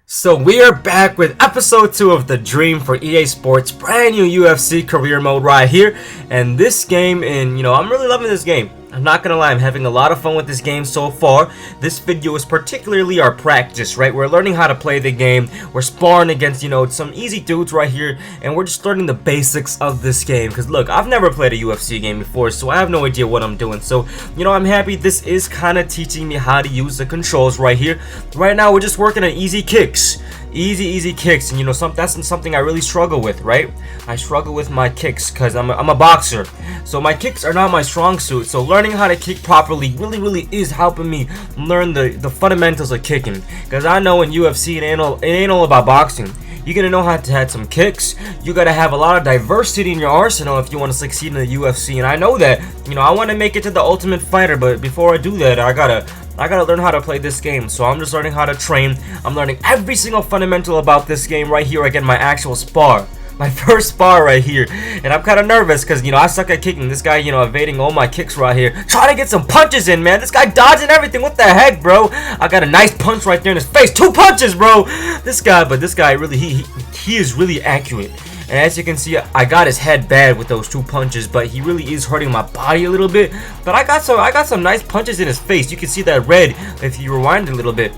So we are back with episode 2 of The Dream for EA Sports, brand new UFC career mode right here. And this game, I'm really loving this game. I'm not gonna lie, I'm having a lot of fun with this game so far. This video is particularly our practice, right? We're learning how to play the game. We're sparring against, some easy dudes right here, and we're just learning the basics of this game. Because look, I've never played a UFC game before, so I have no idea what I'm doing. So, I'm happy this is kind of teaching me how to use the controls right here. Right now, we're just working on easy kicks. Easy kicks, and that's something I really struggle with, right? I struggle with my kicks because I'm a boxer, so my kicks are not my strong suit. So learning how to kick properly really is helping me learn the fundamentals of kicking, because I know in UFC it ain't all about boxing. You're gonna know how to have some kicks. You gotta have a lot of diversity in your arsenal if you want to succeed in the UFC. And I know that, I want to make it to the Ultimate Fighter, but before I do that, I gotta learn how to play this game. So I'm just learning how to train. I'm learning every single fundamental about this game right here. I get my actual spar. My first spar right here. And I'm kind of nervous because, I suck at kicking. This guy, evading all my kicks right here. Trying to get some punches in, man. This guy dodging everything. What the heck, bro? I got a nice punch right there in his face. 2 punches, bro. This guy really, he is really accurate. And as you can see, I got his head bad with those 2 punches, but he really is hurting my body a little bit. But I got some nice punches in his face. You can see that red if you rewind a little bit.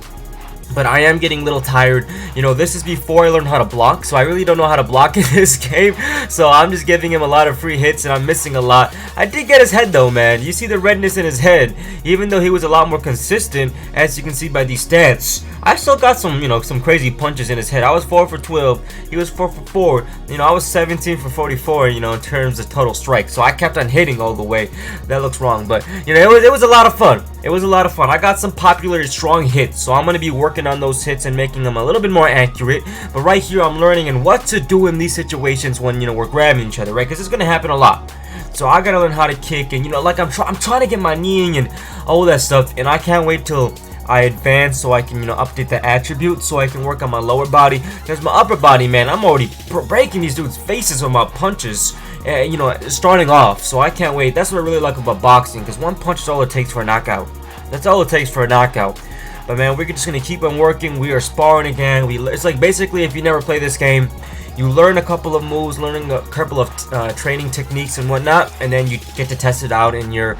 But I am getting a little tired. This is before I learned how to block, so I really don't know how to block in this game. So I'm just giving him a lot of free hits, and I'm missing a lot. I did get his head though, man. You see the redness in his head, even though he was a lot more consistent, as you can see by these stats. I still got some, some crazy punches in his head. I was 4 for 12. He was 4 for 4. I was 17 for 44, in terms of total strike. So I kept on hitting all the way. That looks wrong, but, it was a lot of fun. It was a lot of fun. I got some popular strong hits, so I'm going to be working on those hits and making them a little bit more accurate. But right here, I'm learning and what to do in these situations when, we're grabbing each other, right? Because it's going to happen a lot. So I got to learn how to kick, and, I'm trying to get my kneeing and all that stuff, and I can't wait till I advance so I can, update the attributes so I can work on my lower body. Because my upper body, man, I'm already breaking these dudes' faces with my punches, starting off. So I can't wait. That's what I really like about boxing, because 1 punch is all it takes for a knockout. That's all it takes for a knockout. But man, we're just gonna keep on working. We are sparring again. It's like basically, if you never play this game, you learn a couple of moves, learning a couple of training techniques and whatnot, and then you get to test it out in your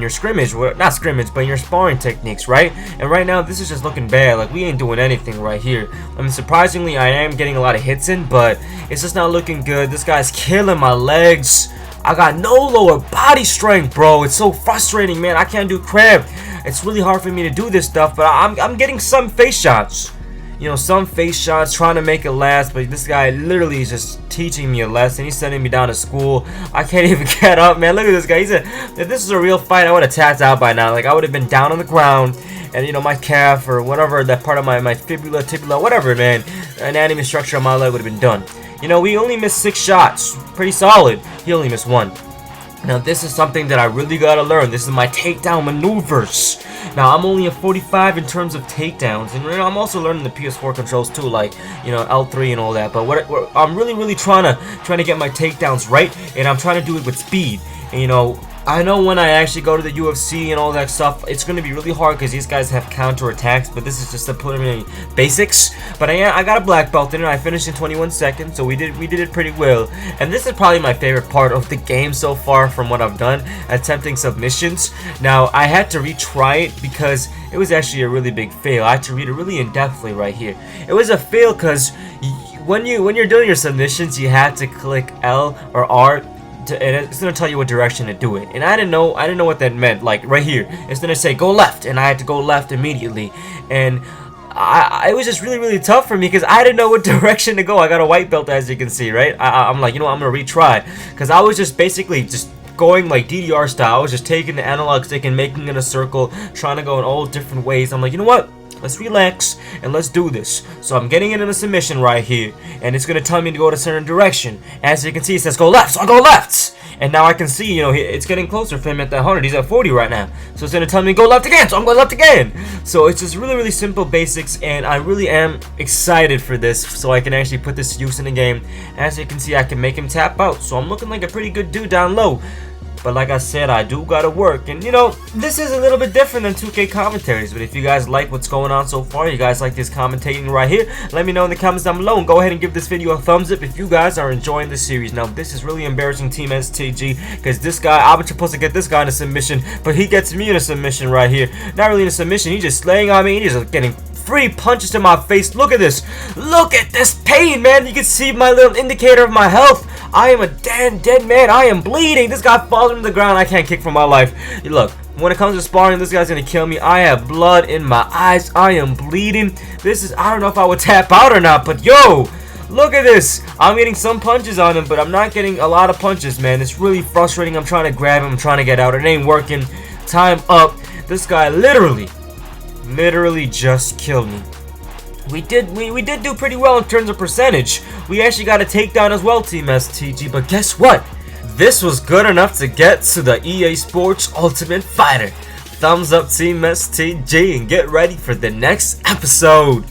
scrimmage, not scrimmage, but in your sparring techniques, right? And right now, this is just looking bad. Like, we ain't doing anything right here. I mean, surprisingly, I am getting a lot of hits in, but it's just not looking good. This guy's killing my legs. I got no lower body strength, bro. It's so frustrating, man. I can't do crab. It's really hard for me to do this stuff, but I'm getting some face shots. Some face shots, trying to make it last, but this guy literally is just teaching me a lesson. He's sending me down to school. I can't even get up, man. Look at this guy. If this was a real fight, I would have tapped out by now. Like, I would have been down on the ground, and my calf or whatever, that part of my fibula, tibula, whatever, man, anatomy structure of my leg would have been done. We only missed 6 shots. Pretty solid. He only missed 1. Now, this is something that I really gotta learn. This is my takedown maneuvers. Now, I'm only a 45 in terms of takedowns, and I'm also learning the PS4 controls too, like L3 and all that. But what I'm really trying to get my takedowns right, and I'm trying to do it with speed. And, I know when I actually go to the UFC and all that stuff, it's going to be really hard because these guys have counter attacks, but this is just to put them in basics. But I got a black belt in it. I finished in 21 seconds, so we did it pretty well. And this is probably my favorite part of the game so far from what I've done, attempting submissions. Now, I had to retry it because it was actually a really big fail. I had to read it really in-depthly right here. It was a fail because when you're doing your submissions, you have to click L or R, and it's gonna tell you what direction to do it. And I didn't know what that meant. Like right here, it's gonna say go left, and I had to go left immediately. And it was just really tough for me because I didn't know what direction to go. I got a white belt, as you can see, right? I'm like, I'm gonna retry, because I was just basically just going like DDR style. I was just taking the analog stick and making it in a circle, trying to go in all different ways. I'm like, you know what? Let's relax and let's do this. So I'm getting into the submission right here, and it's gonna tell me to go to a certain direction. As you can see, it says go left, so I go left. And now I can see, it's getting closer for him at that 100. He's at 40 right now. So it's gonna tell me go left again, so I'm going left again. So it's just really simple basics, and I really am excited for this, so I can actually put this to use in the game. As you can see, I can make him tap out. So I'm looking like a pretty good dude down low. But like I said, I do gotta work. And you know, this is a little bit different than 2K commentaries. But if you guys like what's going on so far, you guys like this commentating right here, let me know in the comments down below. And go ahead and give this video a thumbs up if you guys are enjoying the series. Now, this is really embarrassing, Team STG, because this guy, I was supposed to get this guy in a submission, but he gets me in a submission right here. Not really in a submission, he's just slaying on me. He's just getting free punches to my face. Look at this. Look at this pain, man. You can see my little indicator of my health. I am a dead man. I am bleeding. This guy falls into the ground. I can't kick for my life. Look, when it comes to sparring, this guy's gonna kill me. I have blood in my eyes. I am bleeding. This is, I don't know if I would tap out or not, but yo, look at this. I'm getting some punches on him, but I'm not getting a lot of punches, man. It's really frustrating. I'm trying to grab him. I'm trying to get out. It ain't working. Time up. This guy literally just killed me. We did do pretty well in terms of percentage. We actually got a takedown as well, Team STG, but guess what? This was good enough to get to the EA Sports Ultimate Fighter. Thumbs up, Team STG, and get ready for the next episode.